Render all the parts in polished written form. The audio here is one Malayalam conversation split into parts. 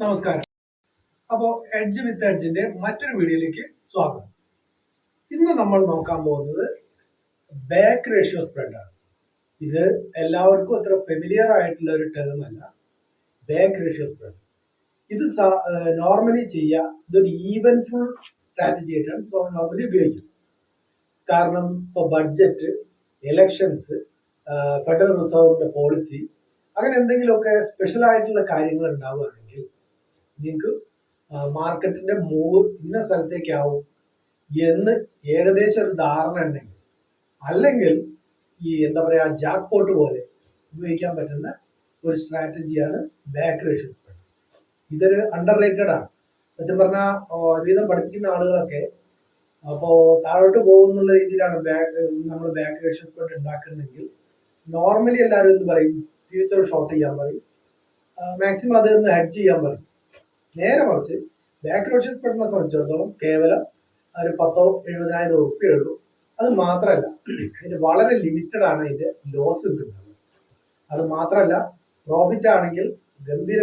നമസ്കാരം. അപ്പോൾ എഡ്ജ് വിത്ത് എഡ്ജിന്റെ മറ്റൊരു വീഡിയോയിലേക്ക് സ്വാഗതം. ഇന്ന് നമ്മൾ നോക്കാൻ പോകുന്നത് ബാക്ക് റേഷ്യോ സ്പ്രെഡ് ആണ്. ഇത് എല്ലാവർക്കും അത്ര ഫെമിലിയർ ആയിട്ടുള്ള ഒരു ടേം അല്ല. ബാക്ക് റേഷ്യോ സ്പ്രെഡ് ഇത് നോർമലി ചെയ്യുക, ഇതൊരു ഈവൻ ഫുൾ സ്ട്രാറ്റജി ആയിട്ടാണ് നോർമലി ഉപയോഗിക്കുന്നത്. കാരണം ഇപ്പോൾ ബഡ്ജറ്റ്, എലക്ഷൻസ്, ഫെഡറൽ റിസർവിന്റെ പോളിസി, അങ്ങനെ എന്തെങ്കിലുമൊക്കെ സ്പെഷ്യൽ ആയിട്ടുള്ള കാര്യങ്ങൾ ഉണ്ടാവുകയാണെങ്കിൽ നിങ്ങൾക്ക് മാർക്കറ്റിന്റെ മൂവ് ഇന്ന സ്ഥലത്തേക്കാവും എന്ന് ഏകദേശം ഒരു ധാരണ ഉണ്ടെങ്കിൽ, അല്ലെങ്കിൽ ഈ എന്താ പറയാ ജാക്ക് പോട്ട് പോലെ ഉപയോഗിക്കാൻ പറ്റുന്ന ഒരു സ്ട്രാറ്റജിയാണ് ബാക്ക് റേഷ്യോ സ്പ്രെഡ്. ഇതൊരു അണ്ടർ റേറ്റഡ് ആണ്. സത്യം പറഞ്ഞാൽ ഒരുവിധം പഠിപ്പിക്കുന്ന ആളുകളൊക്കെ അപ്പോൾ താഴോട്ട് പോകുന്നുള്ള രീതിയിലാണ് നമ്മൾ ബാക്ക് റേഷ്യോ സ്പ്രെഡ് ഉണ്ടാക്കുന്നെങ്കിൽ നോർമലി എല്ലാവരും എന്ത് പറയും, ഫ്യൂച്ചർ ഷോർട്ട് ചെയ്യാൻ പറയും, മാക്സിമം അതൊന്ന് ഹെഡ്ജ് ചെയ്യാൻ പറയും. നേരെ മറിച്ച് ബാക്ക് റേഷ്യോ സ്പ്രെഡിനെ സംബന്ധിച്ചിടത്തോളം കേവലം ഒരു 10,000-70,000 ഉറുപ്പികയേ ഉള്ളൂ. അത് മാത്രമല്ല, ഇതിന് വളരെ ലിമിറ്റഡ് ആണ് ഇതിന്റെ ലോസ് കിട്ടുന്നത്. അത് മാത്രമല്ല, പ്രോഫിറ്റ് ആണെങ്കിൽ ഗംഭീര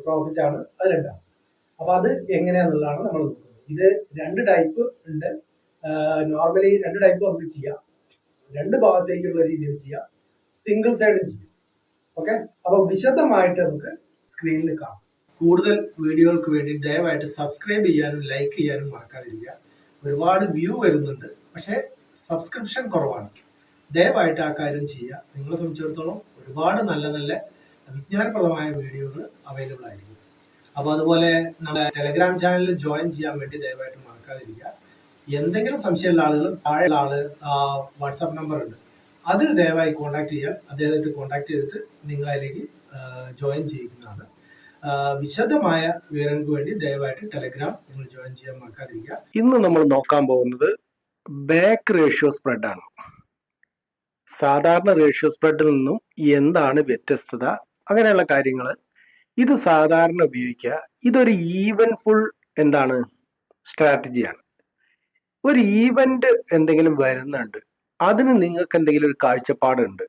പ്രോഫിറ്റ് ആണ് അതിലുണ്ടാവും. അപ്പൊ അത് എങ്ങനെയാന്നുള്ളതാണ് നമ്മൾ നോക്കുന്നത്. ഇത് രണ്ട് ടൈപ്പ് ഉണ്ട്. നോർമലി രണ്ട് ടൈപ്പ് നമുക്ക് ചെയ്യാം. രണ്ട് ഭാഗത്തേക്കുള്ള രീതിയിൽ ചെയ്യാം, സിംഗിൾ സൈഡും ചെയ്യാം. ഓക്കെ, അപ്പൊ വിശദമായിട്ട് നമുക്ക് സ്ക്രീനിൽ കാണാം. കൂടുതൽ വീഡിയോകൾക്ക് വേണ്ടി ദയവായിട്ട് സബ്സ്ക്രൈബ് ചെയ്യാനും ലൈക്ക് ചെയ്യാനും മറക്കാതിരിക്കുക. ഒരുപാട് വ്യൂ വരുന്നുണ്ട്, പക്ഷേ സബ്സ്ക്രിപ്ഷൻ കുറവാണ്. ദയവായിട്ട് ആ കാര്യം ചെയ്യുക. നിങ്ങളെ സംബന്ധിച്ചിടത്തോളം ഒരുപാട് നല്ല നല്ല വിജ്ഞാനപ്രദമായ വീഡിയോകൾ അവൈലബിൾ ആയിരിക്കും. അപ്പോൾ അതുപോലെ നമ്മുടെ ടെലഗ്രാം ചാനലിൽ ജോയിൻ ചെയ്യാൻ വേണ്ടി ദയവായിട്ട് മറക്കാതിരിക്കുക. എന്തെങ്കിലും സംശയമുള്ള ആളുകൾ താഴെയുള്ള വാട്സാപ്പ് നമ്പർ ഉണ്ട്, അതിൽ ദയവായി കോൺടാക്ട് ചെയ്യാൻ. അദ്ദേഹത്തെ കോൺടാക്ട് ചെയ്തിട്ട് നിങ്ങളതിലേക്ക് ജോയിൻ ചെയ്യുന്നതാണ്. വിശദമായ വിവരങ്ങൾക്ക് വേണ്ടി ദയവായിട്ട് ടെലഗ്രാം നിങ്ങൾ ജോയിൻ ചെയ്യാൻ മറക്കാതിരിക്കുക. ഇന്ന് നമ്മൾ നോക്കാൻ പോകുന്നത് ബാക്ക് റേഷ്യോ സ്പ്രെഡ് ആണ്. സാധാരണ റേഷ്യോ സ്പ്രെഡിൽ നിന്നും എന്താണ് വ്യത്യസ്തത, അങ്ങനെയുള്ള കാര്യങ്ങൾ. ഇത് സാധാരണ ഉപയോഗിക്കുക. ഇതൊരു ഈവൻ ഫുൾ എന്താണ് സ്ട്രാറ്റജിയാണ്. ഒരു ഈവന്റ് എന്തെങ്കിലും വരുന്നുണ്ട്, അതിന് നിങ്ങൾക്ക് എന്തെങ്കിലും ഒരു കാഴ്ചപ്പാടുണ്ട്,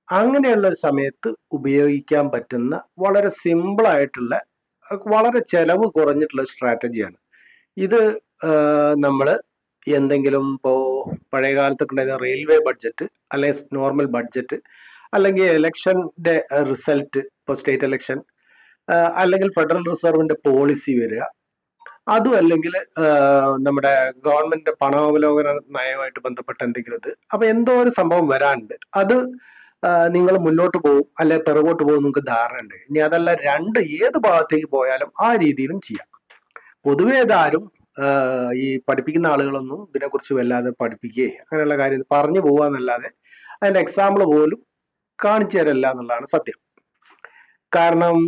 അങ്ങനെയുള്ള ഒരു സമയത്ത് ഉപയോഗിക്കാൻ പറ്റുന്ന വളരെ സിമ്പിൾ ആയിട്ടുള്ള, വളരെ ചെലവ് കുറഞ്ഞിട്ടുള്ള സ്ട്രാറ്റജിയാണ് ഇത്. നമ്മൾ എന്തെങ്കിലും ഇപ്പോൾ പഴയ കാലത്തൊക്കെ ഉണ്ടായിരുന്ന റെയിൽവേ ബഡ്ജറ്റ്, അല്ലെങ്കിൽ നോർമൽ ബഡ്ജറ്റ്, അല്ലെങ്കിൽ ഇലക്ഷൻ്റെ റിസൾട്ട്, ഇപ്പോൾ സ്റ്റേറ്റ് ഇലക്ഷൻ, അല്ലെങ്കിൽ ഫെഡറൽ റിസർവിന്റെ പോളിസി വരിക, അതും അല്ലെങ്കിൽ നമ്മുടെ ഗവൺമെന്റ് പണാവലോകന നയവുമായിട്ട് ബന്ധപ്പെട്ട എന്തെങ്കിലും ഇത്. അപ്പൊ എന്തോ ഒരു സംഭവം വരാനുണ്ട്, അത് നിങ്ങൾ മുന്നോട്ട് പോകും അല്ലെ പിറകോട്ട് പോകും, നിങ്ങൾക്ക് ധാരണ ഉണ്ട്. ഇനി അതല്ല, ഏത് ഭാഗത്തേക്ക് പോയാലും ആ രീതിയിലും ചെയ്യാം. പൊതുവെ ഇതാരും ഈ പഠിപ്പിക്കുന്ന ആളുകളൊന്നും ഇതിനെക്കുറിച്ച് വല്ലാതെ പഠിപ്പിക്കുകയെ അങ്ങനെയുള്ള കാര്യം പറഞ്ഞു പോവാന്നല്ലാതെ അതിന്റെ എക്സാമ്പിൾ പോലും കാണിച്ചു തരല്ല എന്നുള്ളതാണ് സത്യം. കാരണം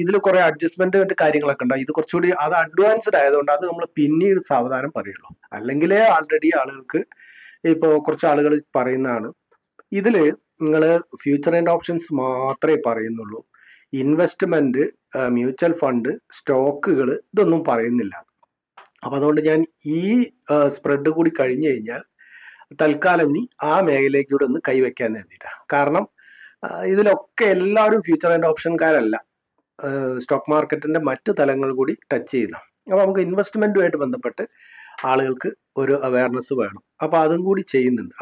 ഇതിൽ കുറെ അഡ്ജസ്റ്റ്മെന്റ് കാര്യങ്ങളൊക്കെ ഉണ്ടാവും. ഇത് കുറച്ചുകൂടി അത് അഡ്വാൻസ്ഡ് ആയതുകൊണ്ട് അത് നമ്മൾ പിന്നീട് സാവധാനം പറയുള്ളൂ. അല്ലെങ്കിലേ ആൾറെഡി ആളുകൾക്ക് ഇപ്പോൾ കുറച്ച് ആളുകൾ പറയുന്നതാണ്, ഇതില് നിങ്ങൾ ഫ്യൂച്ചർ ആൻഡ് ഓപ്ഷൻസ് മാത്രമേ പറയുന്നുള്ളൂ, ഇൻവെസ്റ്റ്മെന്റ്, മ്യൂച്വൽ ഫണ്ട്, സ്റ്റോക്കുകൾ ഇതൊന്നും പറയുന്നില്ല. അപ്പൊ അതുകൊണ്ട് ഞാൻ ഈ സ്പ്രെഡ് കൂടി കഴിഞ്ഞു കഴിഞ്ഞാൽ തൽക്കാലം ഇനി ആ മേഖലയിലൂടെ ഒന്ന് കൈവയ്ക്കാൻ വേണ്ടിയിട്ടാണ്. കാരണം ഇതിലൊക്കെ എല്ലാവരും ഫ്യൂച്ചർ ആൻഡ് ഓപ്ഷൻകാരല്ല, സ്റ്റോക്ക് മാർക്കറ്റിന്റെ മറ്റു തലങ്ങൾ കൂടി ടച്ച് ചെയ്യുന്ന. അപ്പൊ നമുക്ക് ഇൻവെസ്റ്റ്മെന്റുമായിട്ട് ബന്ധപ്പെട്ട് ആളുകൾക്ക് ഒരു അവയർനെസ് വേണം. അപ്പൊ അതും കൂടി ചെയ്യുന്നുണ്ട്.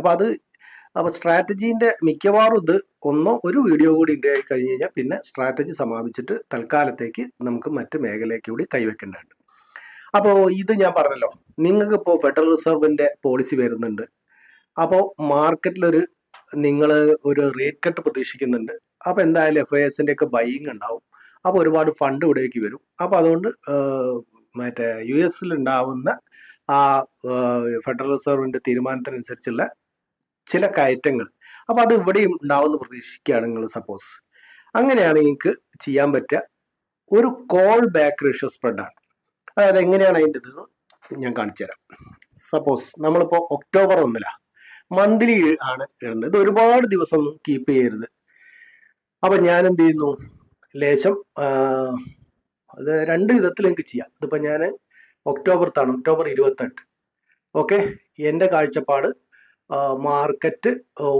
അപ്പൊ സ്ട്രാറ്റജീന്റെ മിക്കവാറും ഇത് ഒരു വീഡിയോ കൂടി ഉണ്ടായി കഴിഞ്ഞ് കഴിഞ്ഞാൽ പിന്നെ സ്ട്രാറ്റജി സമാപിച്ചിട്ട് തൽക്കാലത്തേക്ക് നമുക്ക് മറ്റു മേഖലയ്ക്ക് കൂടി കൈവയ്ക്കേണ്ടതുണ്ട്. അപ്പോൾ ഇത് ഞാൻ പറഞ്ഞല്ലോ, നിങ്ങൾക്ക് ഇപ്പോൾ ഫെഡറൽ റിസർവിന്റെ പോളിസി വരുന്നുണ്ട്. അപ്പോൾ മാർക്കറ്റിലൊരു നിങ്ങൾ ഒരു റേറ്റ് കട്ട് പ്രതീക്ഷിക്കുന്നുണ്ട്. അപ്പോൾ എന്തായാലും FISന്റെ ഒക്കെ ബൈയിങ് ഉണ്ടാവും. അപ്പോൾ ഒരുപാട് ഫണ്ട് ഇവിടേക്ക് വരും. അപ്പോൾ അതുകൊണ്ട് മറ്റേ US ഉണ്ടാവുന്ന ആ ഫെഡറൽ റിസർവിന്റെ തീരുമാനത്തിനനുസരിച്ചുള്ള ചില കയറ്റങ്ങൾ, അപ്പോൾ അത് ഇവിടെയും ഉണ്ടാവുമെന്ന് പ്രതീക്ഷിക്കുകയാണ് നിങ്ങൾ. സപ്പോസ് അങ്ങനെയാണ് നിങ്ങൾക്ക് ചെയ്യാൻ പറ്റുക ഒരു കോൾ ബാക്ക് റേഷ്യോ സ്പ്രെഡാണ്. അതായത് എങ്ങനെയാണ് അതിൻ്റെ ഇത് ഞാൻ കാണിച്ചു തരാം. സപ്പോസ് നമ്മളിപ്പോൾ ഒക്ടോബർ 1 മന്ത്ലി ആണ് ഇടുന്നത്. ഇത് ഒരുപാട് ദിവസം ഒന്നും കീപ്പ് ചെയ്യരുത്. അപ്പൊ ഞാൻ എന്ത് ചെയ്യുന്നു, ലേശം അത് രണ്ട് വിധത്തിൽ എനിക്ക് ചെയ്യാം. ഇതിപ്പോ ഞാൻ ഒക്ടോബർ 28. ഓക്കെ, എൻ്റെ കാഴ്ചപ്പാട് മാർക്കറ്റ്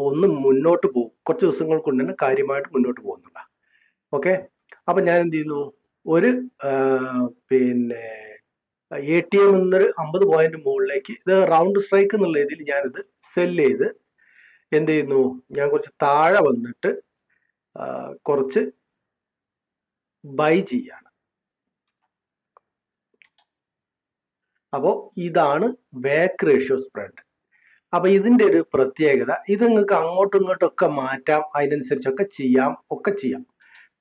ഒന്ന് മുന്നോട്ട് പോകും, കുറച്ച് ദിവസങ്ങൾ കൊണ്ട് തന്നെ കാര്യമായിട്ട് മുന്നോട്ട് പോകുന്നുണ്ട്. ഓക്കെ, അപ്പൊ ഞാൻ എന്ത് ചെയ്യുന്നു, ഒരു പിന്നെ ATM എന്നൊരു 50 പോയിന്റ് മുകളിലേക്ക് ഇത് റൗണ്ട് സ്ട്രൈക്ക് എന്നുള്ള രീതിയിൽ ഞാനിത് സെല് ചെയ്ത് എന്ത് ചെയ്യുന്നു, ഞാൻ കുറച്ച് താഴെ വന്നിട്ട് കുറച്ച് ബൈ ചെയ്യാണ്. അപ്പോൾ ഇതാണ് ബാക്ക് റേഷ്യോ സ്പ്രെഡ്. അപ്പൊ ഇതിന്റെ ഒരു പ്രത്യേകത, ഇത് നിങ്ങൾക്ക് അങ്ങോട്ടും ഇങ്ങോട്ടും ഒക്കെ മാറ്റാം, അതിനനുസരിച്ചൊക്കെ ചെയ്യാം,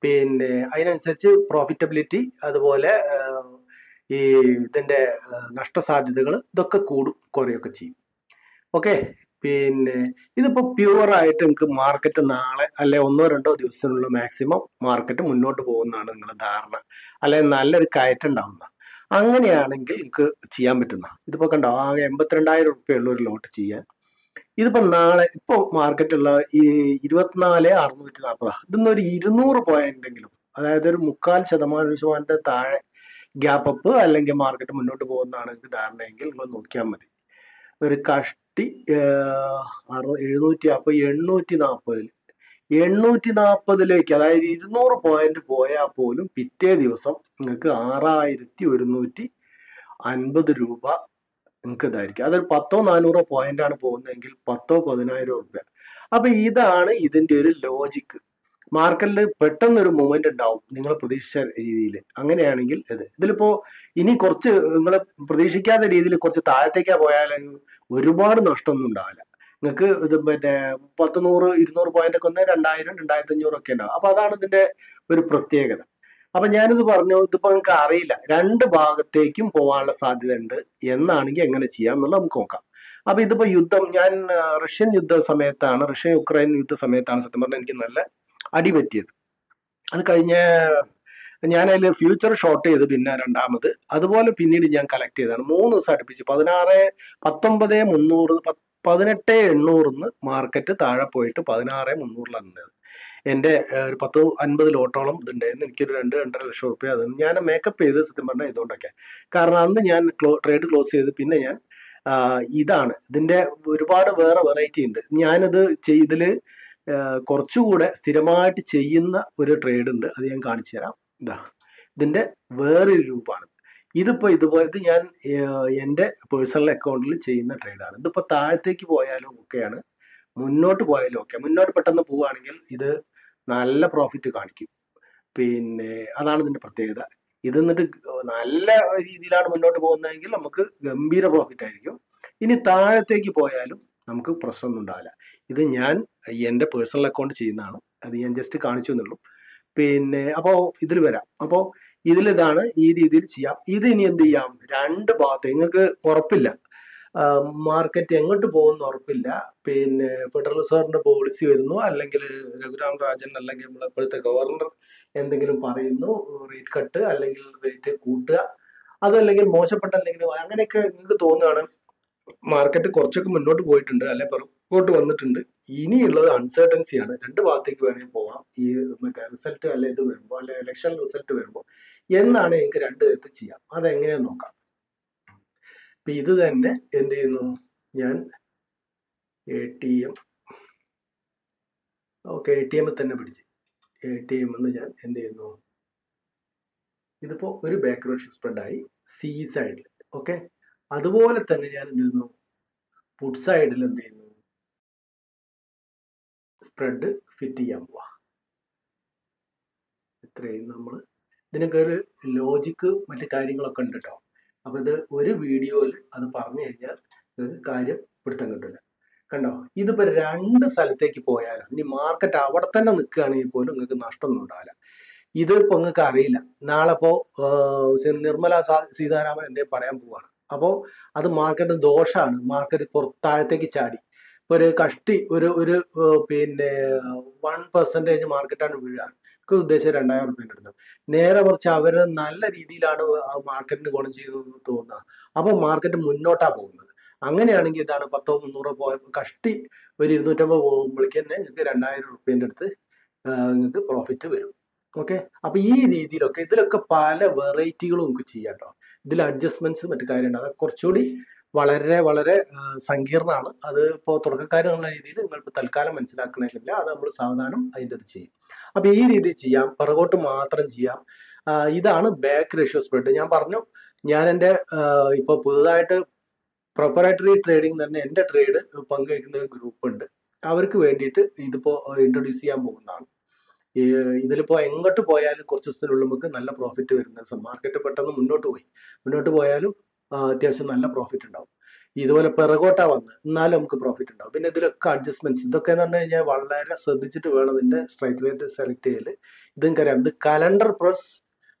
പിന്നെ അതിനനുസരിച്ച് പ്രോഫിറ്റബിലിറ്റി, അതുപോലെ ഈ ഇതിന്റെ നഷ്ടസാധ്യതകൾ ഇതൊക്കെ കൂടും കുറയൊക്കെ ചെയ്യും. ഓക്കെ, പിന്നെ ഇതിപ്പോ പ്യുവർ ആയിട്ട് നിങ്ങൾക്ക് മാർക്കറ്റ് നാളെ അല്ലെ 1-2 ദിവസത്തിനുള്ള മാക്സിമം മാർക്കറ്റ് മുന്നോട്ട് പോകുന്നതാണ് നിങ്ങളുടെ ധാരണ, അല്ലെ നല്ലൊരു കയറ്റം ഉണ്ടാവുന്ന, അങ്ങനെയാണെങ്കിൽ നിങ്ങൾക്ക് ചെയ്യാൻ പറ്റുന്ന. ഇതിപ്പോ കണ്ടോ, ആകെ 82,000 ഉള്ള ഒരു ലോട്ട് ചെയ്യാൻ. ഇതിപ്പോ നാളെ ഇപ്പൊ മാർക്കറ്റുള്ള ഈ 24,640, ഇതൊന്നൊരു 200 പോയിന്റെങ്കിലും, അതായത് ഒരു 0.25% താഴെ ഗ്യാപ്പ് അപ്പ് അല്ലെങ്കിൽ മാർക്കറ്റ് മുന്നോട്ട് പോകുന്നതാണ് നിങ്ങൾക്ക് ധാരണയെങ്കിൽ നിങ്ങൾ നോക്കിയാൽ മതി. ഒരു കഷ്ടി 840, അതായത് 200 പോയിന്റ് പോയാൽ പോലും പിറ്റേ ദിവസം നിങ്ങൾക്ക് 6,150 രൂപ നിങ്ങൾക്ക് ഇതായിരിക്കും. അതൊരു 10-400 പോയിന്റ് ആണ് പോകുന്നതെങ്കിൽ 10-10,000 രൂപ. അപ്പൊ ഇതാണ് ഇതിന്റെ ഒരു ലോജിക്ക്. മാർക്കറ്റിൽ പെട്ടെന്നൊരു മൂവ്മെന്റ് ഉണ്ടാവും നിങ്ങൾ പ്രതീക്ഷിച്ച രീതിയിൽ. അങ്ങനെയാണെങ്കിൽ ഇതിലിപ്പോ ഇനി കുറച്ച് നിങ്ങൾ പ്രതീക്ഷിക്കാത്ത രീതിയിൽ കുറച്ച് താഴത്തേക്കാ പോയാലും ഒരുപാട് നഷ്ടമൊന്നും ഉണ്ടാവില്ല നിങ്ങൾക്ക്. ഇത് 10-100-200 പോയിന്റ് ഒക്കെ 2,000-2,500 ഒക്കെ ഉണ്ടാവും. അപ്പൊ അതാണ് ഇതിന്റെ ഒരു പ്രത്യേകത. അപ്പൊ ഞാനിത് പറഞ്ഞു, ഇതിപ്പോ നിങ്ങൾക്ക് അറിയില്ല, 2 ഭാഗത്തേക്കും പോകാനുള്ള സാധ്യത ഉണ്ട് എന്നാണെങ്കിൽ എങ്ങനെ ചെയ്യാം എന്നുള്ളത് നമുക്ക് നോക്കാം. അപ്പൊ ഇതിപ്പോ യുദ്ധം, ഞാൻ റഷ്യൻ യുക്രൈൻ യുദ്ധ സമയത്താണ് സത്യം പറഞ്ഞാൽ എനിക്ക് നല്ല അടി പറ്റിയത്. അത് കഴിഞ്ഞ ഞാനതിൽ ഫ്യൂച്ചർ ഷോർട്ട് ചെയ്ത് പിന്നെ രണ്ടാമത്, അതുപോലെ പിന്നീട് ഞാൻ കളക്ട് ചെയ്തതാണ് 3 ദിവസം അടുപ്പിച്ച് 19,300 18,800 മാർക്കറ്റ് താഴെ പോയിട്ട് 16,300 നിന്നത്. എൻ്റെ ഒരു 10-50 ലോട്ടോളം ഇതുണ്ടായിരുന്നു. എനിക്കൊരു 2-2.5 ലക്ഷം റുപ്യ അത് ഞാൻ മേക്കപ്പ് ചെയ്ത് സത്യം പറഞ്ഞാൽ ഇതുകൊണ്ടൊക്കെ. കാരണം അന്ന് ഞാൻ ട്രേഡ് ക്ലോസ് ചെയ്ത് പിന്നെ ഞാൻ ഇതാണ് ഇതിന്റെ ഒരുപാട് വേറെ വെറൈറ്റി ഉണ്ട്. ഞാനിത് ഇതില് കുറച്ചുകൂടെ സ്ഥിരമായിട്ട് ചെയ്യുന്ന ഒരു ട്രേഡ് ഉണ്ട്, അത് ഞാൻ കാണിച്ചു തരാം. ഇതിന്റെ വേറൊരു രൂപമാണ്. ഇതിപ്പോ ഇത് ഞാൻ എൻ്റെ പേഴ്സണൽ അക്കൗണ്ടിൽ ചെയ്യുന്ന ട്രേഡാണ്. ഇതിപ്പോ താഴത്തേക്ക് പോയാലും ഓക്കെയാണ്, മുന്നോട്ട് പോയാലും ഓക്കെ. മുന്നോട്ട് പെട്ടെന്ന് പോവുകയാണെങ്കിൽ ഇത് നല്ല പ്രോഫിറ്റ് കാണിക്കും. പിന്നെ അതാണ് ഇതിന്റെ പ്രത്യേകത. ഇത് എന്നിട്ട് നല്ല രീതിയിലാണ് മുന്നോട്ട് പോകുന്നതെങ്കിൽ നമുക്ക് ഗംഭീര പ്രോഫിറ്റ് ആയിരിക്കും. ഇനി താഴത്തേക്ക് പോയാലും നമുക്ക് പ്രശ്നമൊന്നും ഉണ്ടാവില്ല. ഇത് ഞാൻ എൻ്റെ പേഴ്സണൽ അക്കൗണ്ട് ചെയ്യുന്നതാണ്, അത് ഞാൻ ജസ്റ്റ് കാണിച്ചു എന്നുള്ളൂ. പിന്നെ അപ്പോൾ ഇതിൽ വരാം. അപ്പോൾ ഇതിലിതാണ് ഈ രീതിയിൽ ചെയ്യാം. ഇത് ഇനി എന്ത് ചെയ്യാം, 2 ഭാഗത്ത് നിങ്ങൾക്ക് ഉറപ്പില്ല, മാർക്കറ്റ് എങ്ങോട്ട് പോകുന്ന ഉറപ്പില്ല. പിന്നെ ഫെഡറൽ റിസർവിന്റെ പോളിസി വരുന്നു, അല്ലെങ്കിൽ രഘുറാം രാജൻ അല്ലെങ്കിൽ നമ്മുടെ ഇപ്പോഴത്തെ ഗവർണർ എന്തെങ്കിലും പറയുന്നു, റേറ്റ് കട്ട് അല്ലെങ്കിൽ റേറ്റ് കൂട്ടുക, അതല്ലെങ്കിൽ മോശപ്പെട്ട എന്തെങ്കിലും, അങ്ങനെയൊക്കെ നിങ്ങൾക്ക് തോന്നുകയാണ് മാർക്കറ്റ് കുറച്ചൊക്കെ മുന്നോട്ട് പോയിട്ടുണ്ട്, അല്ലെ പുറകോട്ട് വന്നിട്ടുണ്ട്. ഇനിയുള്ളത് അൺസർട്ടൻസിയാണ്. 2 ഭാഗത്തേക്ക് വേണമെങ്കിൽ പോവാം. ഈ മറ്റേ റിസൾട്ട് അല്ലെ ഇത് വരുമ്പോൾ, അല്ലെ ഇലക്ഷൻ റിസൾട്ട് വരുമ്പോൾ എന്നാണ് എനിക്ക് 2 തരത്തിൽ ചെയ്യാം. അതെങ്ങനെയാന്ന് നോക്കാം. അപ്പൊ ഇത് തന്നെ എന്ത് ചെയ്യുന്നു, ഞാൻ ATM തന്നെ പിടിച്ച് ATM ഞാൻ എന്ത് ചെയ്യുന്നു, ഇതിപ്പോ ഒരു ബാക്ക് റേഷ്യോ സ്പ്രെഡായി സി സൈഡിൽ. ഓക്കെ, അതുപോലെ തന്നെ ഞാൻ എന്ത് ചെയ്യുന്നു, പുട്ട് സൈഡിൽ എന്ത് ചെയ്യുന്നു, സ്പ്രെഡ് ഫിറ്റ് ചെയ്യാൻ പോവാ. ഇത്രയും നമ്മൾ ഇതിനൊക്കെ ഒരു ലോജിക്ക് മറ്റു കാര്യങ്ങളൊക്കെ ഉണ്ട് കേട്ടോ. അപ്പൊ ഇത് ഒരു വീഡിയോയിൽ അത് പറഞ്ഞു കഴിഞ്ഞാൽ നിങ്ങൾക്ക് കാര്യം പിടുത്തം കിട്ടില്ല. കണ്ടോ, ഇതിപ്പോ 2 സ്ഥലത്തേക്ക് പോയാലും ഇനി മാർക്കറ്റ് അവിടെ തന്നെ നിൽക്കുകയാണെങ്കിൽ പോലും നിങ്ങൾക്ക് നഷ്ടമൊന്നും ഉണ്ടാവില്ല. ഇതിപ്പോ നിങ്ങൾക്ക് അറിയില്ല, നാളെ ഇപ്പോ നിർമ്മല സീതാരാമൻ എന്തേലും പറയാൻ പോവാണ്. അപ്പോൾ അത് മാർക്കറ്റ് ദോഷമാണ്. മാർക്കറ്റ് താഴത്തേക്ക് ചാടി ഒരു കഷ്ടി ഒരു പിന്നെ 1% മാർക്കറ്റാണ് വീഴാൻ ഉദ്ദേശിച്ച 2,000 റുപ്യ എടുത്തത്. നേരെ കുറച്ച് അവര് നല്ല രീതിയിലാണ് മാർക്കറ്റിന് ഗുണം ചെയ്തതെന്ന് തോന്നുക. അപ്പൊ മാർക്കറ്റ് മുന്നോട്ടാ പോകുന്നത്. അങ്ങനെയാണെങ്കിൽ ഇതാണ് 10-300 പോയ കഷ്ടി ഒരു 250 പോകുമ്പോഴേക്ക് തന്നെ നിങ്ങൾക്ക് 2,000 റുപ്യൻ്റെ അടുത്ത് നിങ്ങൾക്ക് പ്രോഫിറ്റ് വരും. ഓക്കെ, അപ്പൊ ഈ രീതിയിലൊക്കെ ഇതിലൊക്കെ പല വെറൈറ്റികളും നമുക്ക് ചെയ്യാം കേട്ടോ. ഇതിൽ അഡ്ജസ്റ്റ്മെന്റ്സ് മറ്റു കാര്യമുണ്ട്, അത് കുറച്ചുകൂടി വളരെ വളരെ സങ്കീർണമാണ്. അത് ഇപ്പോൾ തുടക്കക്കാരെന്നുള്ള രീതിയിൽ നിങ്ങൾക്ക് തൽക്കാലം മനസ്സിലാക്കണമെന്നില്ല, അത് നമ്മൾ സാവധാനം അതിൻ്റെ അത് ചെയ്യും. അപ്പൊ ഈ രീതിയിൽ ചെയ്യാം, പിറകോട്ട് മാത്രം ചെയ്യാം. ഇതാണ് ബാക്ക് റേഷ്യോ സ്പ്രെഡ്. ഞാൻ പറഞ്ഞു, ഞാൻ എൻ്റെ ഇപ്പോൾ പുതുതായിട്ട് പ്രൊപ്പറേറ്ററി ട്രേഡിംഗ് തന്നെ എൻ്റെ ട്രേഡ് പങ്കുവയ്ക്കുന്ന ഒരു ഗ്രൂപ്പ് ഉണ്ട്. അവർക്ക് വേണ്ടിയിട്ട് ഇതിപ്പോൾ ഇൻട്രൊഡ്യൂസ് ചെയ്യാൻ പോകുന്നതാണ്. ഇതിലിപ്പോ എങ്ങോട്ട് പോയാലും കുറച്ച് ദിവസത്തിനുള്ളിൽ നമുക്ക് നല്ല പ്രോഫിറ്റ് വരുന്ന മാർക്കറ്റ് പെട്ടെന്ന് മുന്നോട്ട് പോയാലും അത്യാവശ്യം നല്ല പ്രോഫിറ്റ് ഉണ്ടാവും. ഇതുപോലെ പിറകോട്ടാ വന്ന് എന്നാലും നമുക്ക് പ്രോഫിറ്റ് ഉണ്ടാവും. പിന്നെ ഇതിലൊക്കെ അഡ്ജസ്റ്റ്മെന്റ്സ്, ഇതൊക്കെ എന്ന് പറഞ്ഞു കഴിഞ്ഞാൽ വളരെ ശ്രദ്ധിച്ചിട്ട് വേണം ഇതിന്റെ സ്ട്രൈക്ക് റേറ്റ് സെലക്ട് ചെയ്യല്. ഇതും അറിയാം, ഇത് calendar plus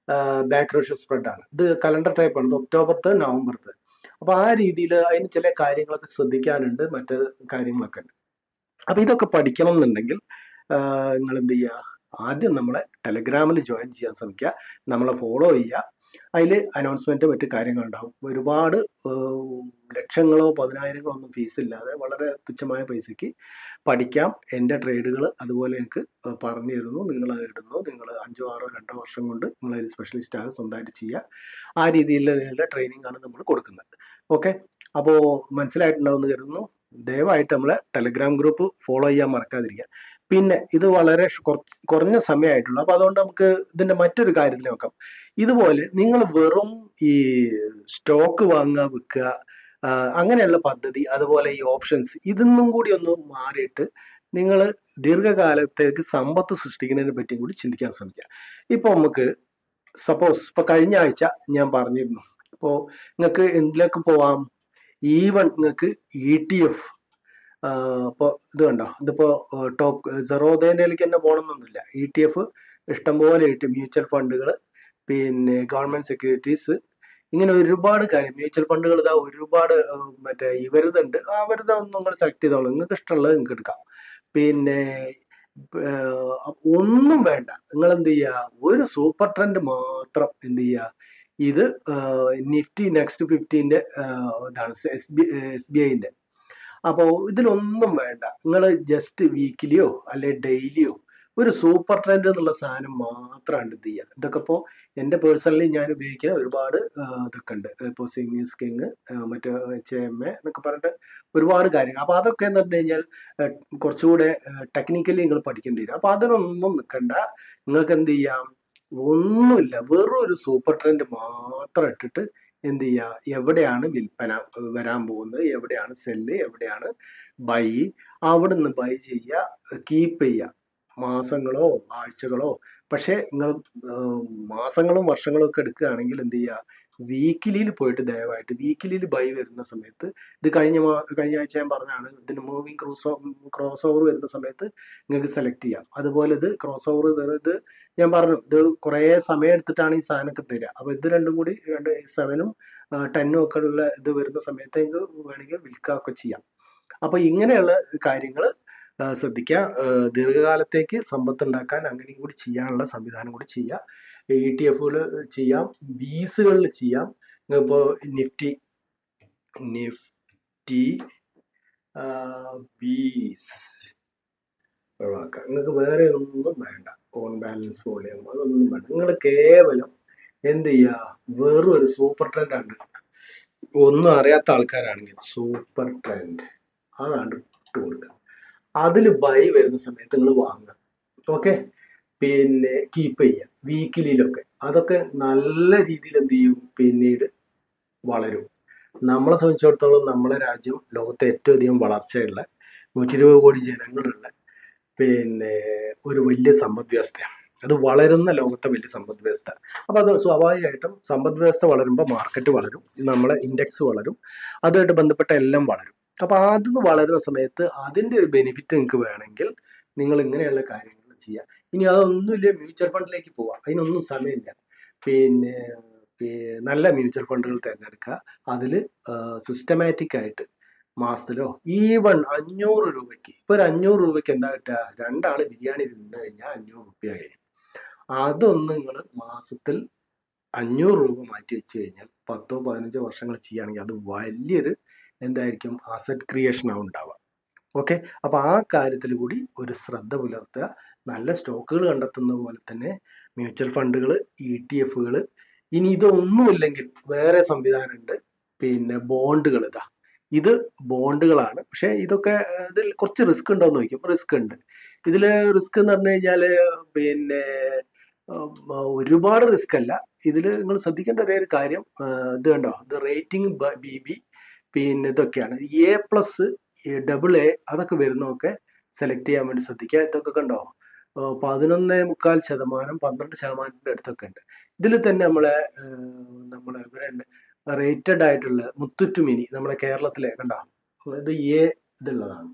back ratio spread ആണ്. ഇത് കലണ്ടർ ടൈപ്പ് ആണ്, ഇത് ഒക്ടോബർത്ത് നവംബർത്ത്. അപ്പൊ ആ രീതിയിൽ അതിന് ചില കാര്യങ്ങളൊക്കെ ശ്രദ്ധിക്കാനുണ്ട്, മറ്റു കാര്യങ്ങളൊക്കെ ഉണ്ട്. അപ്പൊ ഇതൊക്കെ പഠിക്കണം എന്നുണ്ടെങ്കിൽ നിങ്ങൾ എന്ത് ചെയ്യുക, ആദ്യം നമ്മളെ ടെലഗ്രാമിൽ ജോയിൻ ചെയ്യാൻ ശ്രമിക്കുക, നമ്മളെ ഫോളോ ചെയ്യുക. അതിൽ അനൗൺസ്മെന്റ് മറ്റു കാര്യങ്ങളുണ്ടാവും. ഒരുപാട് ലക്ഷങ്ങളോ പതിനായിരങ്ങളോ ഒന്നും ഫീസ് ഇല്ലാതെ വളരെ തുച്ഛമായ പൈസയ്ക്ക് പഠിക്കാം. എൻ്റെ ട്രേഡുകൾ അതുപോലെ എനിക്ക് പറഞ്ഞു തരുന്നു, നിങ്ങൾ അത് ഇടുന്നു, നിങ്ങൾ 5, 6, 2 വർഷം കൊണ്ട് നിങ്ങളൊരു സ്പെഷ്യലിസ്റ്റ് ആകും, സ്വന്തമായിട്ട് ചെയ്യുക. ആ രീതിയിലുള്ള ട്രെയിനിങ് ആണ് നമ്മൾ കൊടുക്കുന്നത്. ഓക്കെ, അപ്പോൾ മനസ്സിലായിട്ടുണ്ടാവുമെന്ന് കരുതുന്നു. ദയവായിട്ട് നമ്മളെ ടെലഗ്രാം ഗ്രൂപ്പ് ഫോളോ ചെയ്യാൻ മറക്കാതിരിക്കുക. പിന്നെ ഇത് വളരെ കുറഞ്ഞ സമയമായിട്ടുള്ളൂ. അപ്പൊ അതുകൊണ്ട് നമുക്ക് ഇതിന്റെ മറ്റൊരു കാര്യത്തിൽ നോക്കാം. ഇതുപോലെ നിങ്ങൾ വെറും ഈ സ്റ്റോക്ക് വാങ്ങുക, വിൽക്കുക, അങ്ങനെയുള്ള പദ്ധതി, അതുപോലെ ഈ ഓപ്ഷൻസ്, ഇതൊന്നും കൂടി ഒന്ന് മാറിയിട്ട് നിങ്ങൾ ദീർഘകാലത്തേക്ക് സമ്പത്ത് സൃഷ്ടിക്കുന്നതിനെ പറ്റിയും കൂടി ചിന്തിക്കാൻ ശ്രമിക്കുക. ഇപ്പൊ നമുക്ക് സപ്പോസ് ഇപ്പൊ കഴിഞ്ഞ ആഴ്ച ഞാൻ പറഞ്ഞിരുന്നു, ഇപ്പോ നിങ്ങൾക്ക് എന്തിലേക്ക് പോവാം, ഈവൺ നിങ്ങൾക്ക് ETF, ഇപ്പോൾ ഇത് കണ്ടോ, ഇതിപ്പോ ടോപ്പ് സെറോദയിലേക്ക് തന്നെ പോകണമെന്നൊന്നുമില്ല. ETF ഇഷ്ടംപോലെ മ്യൂച്വൽ ഫണ്ടുകൾ, പിന്നെ ഗവൺമെന്റ് സെക്യൂരിറ്റീസ്, ഇങ്ങനെ ഒരുപാട് കാര്യം. മ്യൂച്വൽ ഫണ്ടുകൾ ഇതാ ഒരുപാട്, മറ്റേ ഇവരുതുണ്ട്. അവരുടെ ഒന്നും നിങ്ങൾ സെലക്ട് ചെയ്തോളൂ, നിങ്ങൾക്ക് ഇഷ്ടമുള്ളത് നിങ്ങൾക്ക് എടുക്കാം. പിന്നെ ഒന്നും വേണ്ട, നിങ്ങൾ എന്ത് ചെയ്യുക, ഒരു സൂപ്പർ ട്രെൻഡ് മാത്രം എന്ത് ചെയ്യുക, ഇത് നിഫ്റ്റി നെക്സ്റ്റ് 50ന്റെ ഇതാണ്, SBIന്റെ. അപ്പോൾ ഇതിലൊന്നും വേണ്ട, നിങ്ങൾ ജസ്റ്റ് വീക്കിലിയോ അല്ലെ ഡെയിലിയോ ഒരു സൂപ്പർ ട്രെൻഡ് എന്നുള്ള സാധനം മാത്രമാണ് ഇത് ചെയ്യുക. ഇതൊക്കെ ഇപ്പോൾ എൻ്റെ പേഴ്സണലി ഞാൻ ഉപയോഗിക്കുന്ന ഒരുപാട് ഇതൊക്കെ ഉണ്ട്. ഇപ്പോൾ കിങ്, മറ്റേ HMA എന്നൊക്കെ പറഞ്ഞിട്ട് ഒരുപാട് കാര്യങ്ങൾ. അപ്പോൾ അതൊക്കെ എന്ന് പറഞ്ഞു കഴിഞ്ഞാൽ കുറച്ചുകൂടെ ടെക്നിക്കലി നിങ്ങൾ പഠിക്കേണ്ടി വരും. അപ്പോൾ അതിനൊന്നും നിൽക്കണ്ട, നിങ്ങൾക്ക് എന്ത് ചെയ്യാം, ഒന്നുമില്ല, വെറും ഒരു സൂപ്പർ ട്രെൻഡ് മാത്രം ഇട്ടിട്ട് എന്ത് ചെയ്യുക, എവിടെയാണ് വിൽപ്പന വരാൻ പോകുന്നത്, എവിടെയാണ് സെല്ല്, എവിടെയാണ് ബൈ, അവിടുന്ന് ബൈ ചെയ്യുക, കീപ്പ് ചെയ്യുക, മാസങ്ങളോ ആഴ്ചകളോ. പക്ഷെ നിങ്ങൾ മാസങ്ങളും വർഷങ്ങളും ഒക്കെ എടുക്കുകയാണെങ്കിൽ എന്ത് ചെയ്യുക, വീക്കിലിയിൽ പോയിട്ട് ദയവായിട്ട് വീക്കിലിയിൽ ബൈ വരുന്ന സമയത്ത്, ഇത് കഴിഞ്ഞ ആഴ്ച ഞാൻ പറഞ്ഞാണ്, ഇതിന് മൂവിങ് ക്രോസ് ഓവർ വരുന്ന സമയത്ത് നിങ്ങൾക്ക് സെലക്ട് ചെയ്യാം. അതുപോലെ ഇത് ക്രോസ് ഓവർ, ഇത് ഞാൻ പറഞ്ഞു, ഇത് കുറേ സമയം എടുത്തിട്ടാണ് ഈ സാധനമൊക്കെ തരിക. അപ്പൊ ഇത് രണ്ടും കൂടി 7ഉം 10ഉം ഒക്കെ ഉള്ള ഇത് വരുന്ന സമയത്ത് നിങ്ങൾക്ക് വേണമെങ്കിൽ വിൽക്കുകയൊക്കെ ചെയ്യാം. അപ്പൊ ഇങ്ങനെയുള്ള കാര്യങ്ങൾ ശ്രദ്ധിക്കുക. ദീർഘകാലത്തേക്ക് സമ്പത്ത് ഉണ്ടാക്കാൻ അങ്ങനെയും കൂടി ചെയ്യാനുള്ള സംവിധാനം കൂടി ചെയ്യുക. ETF ചെയ്യാം, ബീസുകളിൽ ചെയ്യാം. ഇപ്പോൾ നിഫ്റ്റി ബീസ് ഒഴിവാക്കാം. നിങ്ങൾക്ക് വേറെ ഒന്നും വേണ്ട, ഓൺ ബാലൻസ് വോളിയം അതൊന്നും വേണ്ട. നിങ്ങൾ കേവലം എന്ത് ചെയ്യുക, വെറും ഒരു സൂപ്പർ ട്രെൻഡ് ആണ്, ഒന്നും അറിയാത്ത ആൾക്കാരാണെങ്കിൽ സൂപ്പർ ട്രെൻഡ് അതാണ് ഇട്ട് കൊടുക്കുക. അതിൽ ബൈ വരുന്ന സമയത്ത് നിങ്ങൾ വാങ്ങുക. ഓക്കെ, പിന്നെ കീപ്പ് ചെയ്യുക വീക്കിലിയിലൊക്കെ. അതൊക്കെ നല്ല രീതിയിൽ എന്ത് ചെയ്യും, പിന്നീട് വളരും. നമ്മളെ സംബന്ധിച്ചിടത്തോളം നമ്മളെ രാജ്യം ലോകത്തെ ഏറ്റവും അധികം വളർച്ചയുള്ള 120 കോടി ജനങ്ങളുള്ള പിന്നെ ഒരു വലിയ സമ്പദ് വ്യവസ്ഥയാണ്. അത് വളരുന്ന ലോകത്തെ വലിയ സമ്പദ് വ്യവസ്ഥ. അപ്പൊ അത് സ്വാഭാവികമായിട്ടും സമ്പദ് വ്യവസ്ഥ വളരുമ്പോൾ മാർക്കറ്റ് വളരും, നമ്മളെ ഇൻഡെക്സ് വളരും, അതുമായിട്ട് ബന്ധപ്പെട്ട എല്ലാം വളരും. അപ്പൊ അതിന് വളരുന്ന സമയത്ത് അതിന്റെ ഒരു ബെനിഫിറ്റ് നിങ്ങൾക്ക് വേണമെങ്കിൽ നിങ്ങൾ ഇങ്ങനെയുള്ള കാര്യങ്ങൾ ചെയ്യുക. ഇനി അതൊന്നുമില്ല, മ്യൂച്വൽ ഫണ്ടിലേക്ക് പോവാം, അതിനൊന്നും സമയമില്ല. പിന്നെ നല്ല മ്യൂച്വൽ ഫണ്ടുകൾ തിരഞ്ഞെടുക്കുക. അതിൽ സിസ്റ്റമാറ്റിക് ആയിട്ട് മാസത്തിലോ ഈവൺ 500 രൂപയ്ക്ക്, ഇപ്പൊ ഒരു 500 രൂപയ്ക്ക് എന്താ കിട്ടുക, 2 ആള് ബിരിയാണി തിന്നു കഴിഞ്ഞാൽ 500 രൂപ കഴിയും. അതൊന്ന് നിങ്ങൾ മാസത്തിൽ 500 രൂപ മാറ്റി വെച്ച് കഴിഞ്ഞാൽ 10 15 വർഷങ്ങൾ ചെയ്യുകയാണെങ്കിൽ അത് വലിയൊരു എന്തായിരിക്കും, അസറ്റ് ക്രിയേഷൻ ആവും ഉണ്ടാവുക. ഓക്കെ, അപ്പൊ ആ കാര്യത്തിൽ കൂടി ഒരു ശ്രദ്ധ പുലർത്തുക. നല്ല സ്റ്റോക്കുകൾ കണ്ടെത്തുന്ന പോലെ തന്നെ മ്യൂച്വൽ ഫണ്ടുകൾ, ETF. ഇനി ഇതൊന്നുമില്ലെങ്കിൽ വേറെ സംവിധാനമുണ്ട്, പിന്നെ ബോണ്ടുകൾ. ഇത് ബോണ്ടുകളാണ്, പക്ഷെ ഇതൊക്കെ ഇതിൽ കുറച്ച് റിസ്ക് ഉണ്ടോ എന്ന് ചോദിക്കും. റിസ്ക് ഉണ്ട്. ഇതില് റിസ്ക് എന്ന് പറഞ്ഞു കഴിഞ്ഞാല് പിന്നെ ഒരുപാട് റിസ്ക് അല്ല. ഇതിൽ നിങ്ങൾ ശ്രദ്ധിക്കേണ്ട ഒരേ ഒരു കാര്യം, ഇത് കണ്ടോ, ഇത് റേറ്റിംഗ് BB, പിന്നെ ഇതൊക്കെയാണ് A+, AA അതൊക്കെ വരുന്നതൊക്കെ സെലക്ട് ചെയ്യാൻ വേണ്ടി ശ്രദ്ധിക്കുക. ഇതൊക്കെ കണ്ടോ, 11.25%, 12% അടുത്തൊക്കെ ഉണ്ട്. ഇതിൽ തന്നെ നമ്മളെ ഇവരുണ്ട് റേറ്റഡ് ആയിട്ടുള്ള മുത്തൂറ്റ് മിനി, നമ്മുടെ കേരളത്തിലെ കണ്ടോ, ഇത് ഇതുള്ളതാണ്.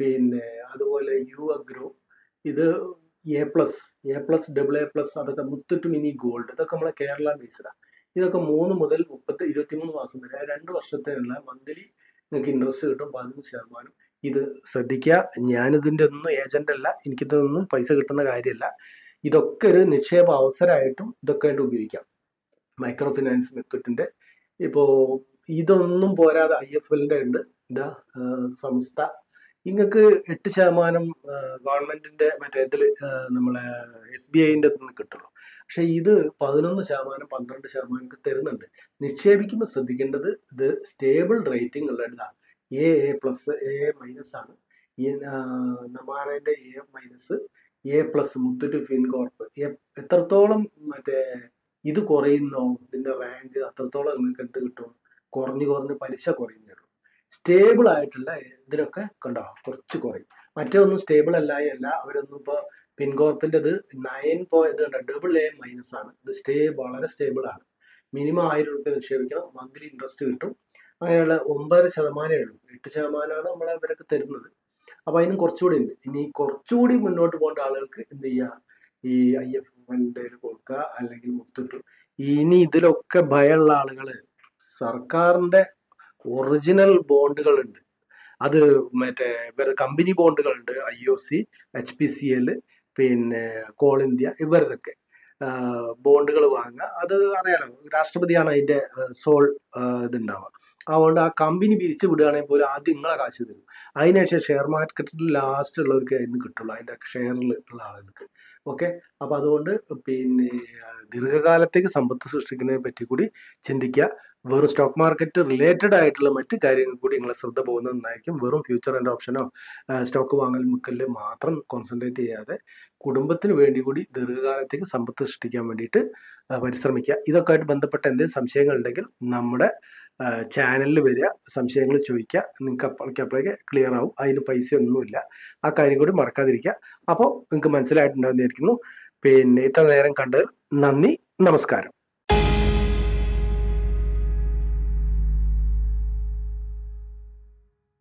പിന്നെ അതുപോലെ യു അഗ്രോ, ഇത് A+, AA+, അതൊക്കെ മുത്തൂറ്റ് മിനി ഗോൾഡ്, ഇതൊക്കെ നമ്മളെ കേരള ബേസ്ഡാണ്. ഇതൊക്കെ 3 മുതൽ 23 മാസം വരെ 2 വർഷത്തേനുള്ള മന്ത്ലി നിങ്ങൾക്ക് ഇൻട്രസ്റ്റ് കിട്ടും 15%. ഇത് ശ്രദ്ധിക്കുക. ഞാനിതിൻ്റെ ഒന്നും ഏജന്റ് അല്ല, എനിക്കിതൊന്നും പൈസ കിട്ടുന്ന കാര്യമല്ല. ഇതൊക്കെ ഒരു നിക്ഷേപ അവസരമായിട്ടും ഇതൊക്കെ ആയിട്ട് ഉപയോഗിക്കാം. മൈക്രോ ഫിനാൻസ് മെത്തഡിന്റെ ഇപ്പോൾ ഇതൊന്നും പോരാതെ IFLന്റെ ഉണ്ട്. ഇതാ സംസ്ഥ, നിങ്ങൾക്ക് 8% ഗവൺമെന്റിന്റെ മറ്റേ ഇതിൽ നമ്മളെ SBIന്റെ നിന്ന് കിട്ടുള്ളൂ. പക്ഷെ ഇത് 11%, 12% തരുന്നുണ്ട്. നിക്ഷേപിക്കുമ്പോൾ ശ്രദ്ധിക്കേണ്ടത് ഇത് സ്റ്റേബിൾ റേറ്റിംഗ് ഉള്ള ഇതാണ്. AA+, AA- ആണ്. നമാറയുടെ A+, മുത്തൂറ്റ് ഫിൻകോർപ്പ്. എത്രത്തോളം മറ്റേ ഇത് കുറയുന്നോ ഇതിന്റെ റാങ്ക്, അത്രത്തോളം നിങ്ങൾക്ക് എന്ത് കിട്ടും, കുറഞ്ഞ് പലിശ കുറയുന്നുള്ളൂ. സ്റ്റേബിൾ ആയിട്ടുള്ള ഇതിനൊക്കെ കണ്ടോ കുറച്ച് കുറയും. മറ്റേ ഒന്നും സ്റ്റേബിൾ അല്ല. അവരൊന്നും ഇപ്പോൾ ഫിൻകോർപ്പിന്റെ ഇത് 9 ഇത് കണ്ടോ, AA- ആണ്. ഇത് വളരെ സ്റ്റേബിൾ ആണ്. മിനിമം 1000 രൂപ നിക്ഷേപിക്കണം, മന്ത്ലി ഇൻട്രസ്റ്റ് കിട്ടും. അങ്ങനെയുള്ള 9% ഉള്ളൂ. 8% നമ്മളെ ഇവരൊക്കെ തരുന്നത്. അപ്പൊ അതിനും കുറച്ചുകൂടി ഉണ്ട്. ഇനി കുറച്ചുകൂടി മുന്നോട്ട് പോകേണ്ട ആളുകൾക്ക് എന്ത് ചെയ്യുക, ഈ IFLന്റെ കൊടുക്കുക, അല്ലെങ്കിൽ മുത്തൂറ്റ്. ഇനി ഇതിലൊക്കെ ഭയമുള്ള ആളുകള് സർക്കാരിന്റെ ഒറിജിനൽ ബോണ്ടുകൾ ഉണ്ട്. അത് മറ്റേ കമ്പനി ബോണ്ടുകളുണ്ട്, IOC, HPCL, പിന്നെ കോൾ ഇന്ത്യ, ഇവരതൊക്കെ ബോണ്ടുകൾ വാങ്ങുക. അത് അറിയാലോ, രാഷ്ട്രപതിയാണ് അതിന്റെ സോൾ ഇതുണ്ടാവുക. അതുകൊണ്ട് ആ കമ്പനി പിരിച്ചു വിടുകയാണെങ്കിൽ പോലും ആദ്യം നിങ്ങളെ കാശ് തരും. അതിനുശേഷം ഷെയർ മാർക്കറ്റിൽ ലാസ്റ്റ് ഉള്ളവർക്ക് അതിന് കിട്ടുള്ളൂ, അതിന്റെ ഷെയറിൽ ഉള്ള ആളുകൾക്ക്. ഓക്കെ. അപ്പൊ അതുകൊണ്ട് പിന്നെ ദീർഘകാലത്തേക്ക് സമ്പത്ത് സൃഷ്ടിക്കുന്നതിനെ പറ്റി കൂടി ചിന്തിക്കുക. വെറും സ്റ്റോക്ക് മാർക്കറ്റ് റിലേറ്റഡ് ആയിട്ടുള്ള മറ്റു കാര്യങ്ങൾ കൂടി നിങ്ങളെ ശ്രദ്ധ പോകുന്നത് നന്നായിരിക്കും. വെറും ഫ്യൂച്ചർ ആൻഡ് ഓപ്ഷനോ സ്റ്റോക്ക് വാങ്ങൽ മുക്കലിൽ മാത്രം കോൺസെൻട്രേറ്റ് ചെയ്യാതെ കുടുംബത്തിന് വേണ്ടി കൂടി ദീർഘകാലത്തേക്ക് സമ്പത്ത് സൃഷ്ടിക്കാൻ വേണ്ടിയിട്ട് പരിശ്രമിക്കുക. ഇതൊക്കെ ആയിട്ട് ബന്ധപ്പെട്ട എന്തെങ്കിലും സംശയങ്ങൾ ഉണ്ടെങ്കിൽ നമ്മുടെ ചാനലിൽ വരിക, സംശയങ്ങൾ ചോദിക്കുക. നിങ്ങൾക്ക് അപ്പോഴേക്ക് ക്ലിയർ ആവും. അതിന് പൈസ ഒന്നുമില്ല. ആ കാര്യം കൂടി മറക്കാതിരിക്കുക. അപ്പോൾ നിങ്ങൾക്ക് മനസ്സിലായിട്ടുണ്ടാവുന്നതായിരിക്കുന്നു. പിന്നെ ഇത്ര നേരം കണ്ടത് നന്ദി, നമസ്കാരം.